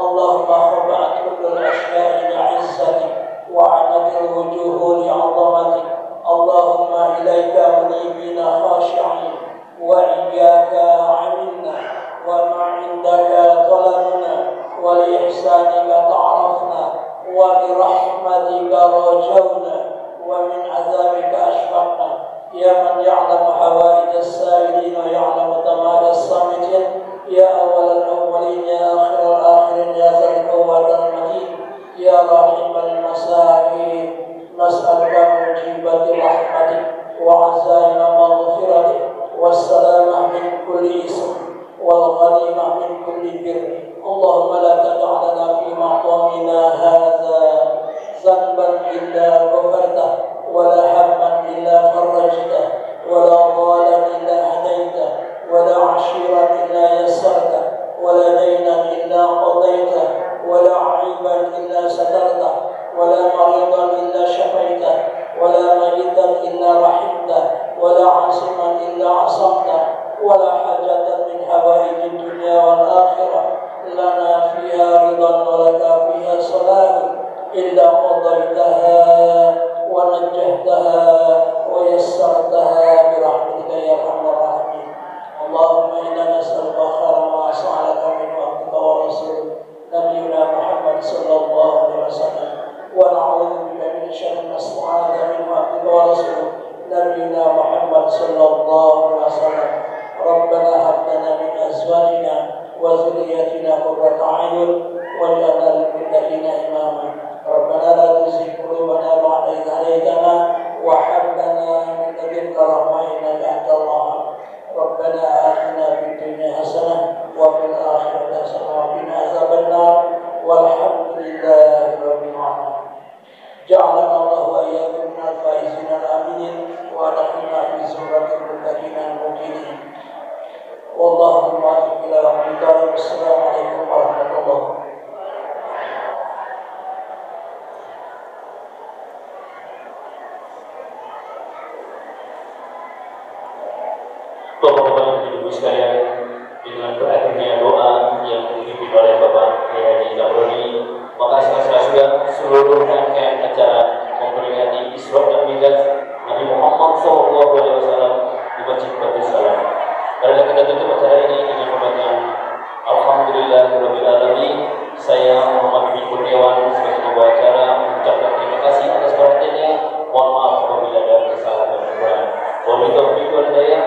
اللهم خضعت كل الاشياء لعزتك وعنت الوجوه لعظمتك. اللهم اليك منيبين خاشعين واياك عملنا وما عندك طلبنا ولإحسانك تعرفنا ولرحمتك رجونا ومن عذابك أشفقنا. يا من يعلم حوائج السائلين ويعلم ضمائر الصامتين، يا أول الأولين يا آخر الآخرين يا ذا القوة المتين، يا راحم المساكين نسألك موجبات رحمتك وعزائم مغفرتك والسلامة من كل إثم والغنيمة من كل بر. اللهم لا تدع لنا في مقامنا هذا ذنبا إلا غفرته ولا هما إلا فرجته ولا ضالا إلا هديته ولا عشيرا إلا يسرته ولا دينا إلا قضيته ولا عيبا إلا سترته ولا مريضا إلا شفيته ولا ميتا إلا رحمته ولا عاصما إلا عصمته ولا حاجة من حوائج الدنيا والآخرة لنا فيها رضا ولك فيها صلاح إلا قضيتها ونجحتها ويسرتها برحمتك يا أرحم الراحمين. اللهم إنا نسألك خير ما سألك من عبدك ورسولك نبينا محمد صلى الله عليه وسلم، ونعوذ بك من شر ما استعاذ من عبدك ورسولك نبينا محمد صلى الله عليه وسلم. ربنا هب لنا من أزواجنا وذرياتنا قرة أعين واجعلنا للمتقين إماما. ربنا لا تزغ قلوبنا بعد إذ هديتنا وهب لنا من لدنك رحمة إنك أنت الوهاب. ربنا آتنا في الدنيا حسنة وفي الآخرة حسنة وقنا عذاب النار والحمد لله رب العالمين. جعلنا الله وإياكم من الفائزين الآمنين وأدخلنا في زمرة المتقين المقيمين. والله الموفق إلى رحمته. والسلام عليكم ورحمة الله. Bapak-bapak ibu sekalian, dengan berakhirnya doa yang dipimpin oleh Bapak Haji Zabroni, maka sudah seluruh rangkaian acara memperingati Isra dan Mi'raj Nabi Muhammad SAW di Masjid Batu Salam. Karena kita tutup acara ini dengan pembacaan Alhamdulillahirabbil alamin. Saya Muhammad bin Kurniawan sebagai pembawa acara mengucapkan terima kasih atas perhatiannya. Mohon maaf apabila ada kesalahan dan kekurangan. Wabillahi taufiq wal hidayah.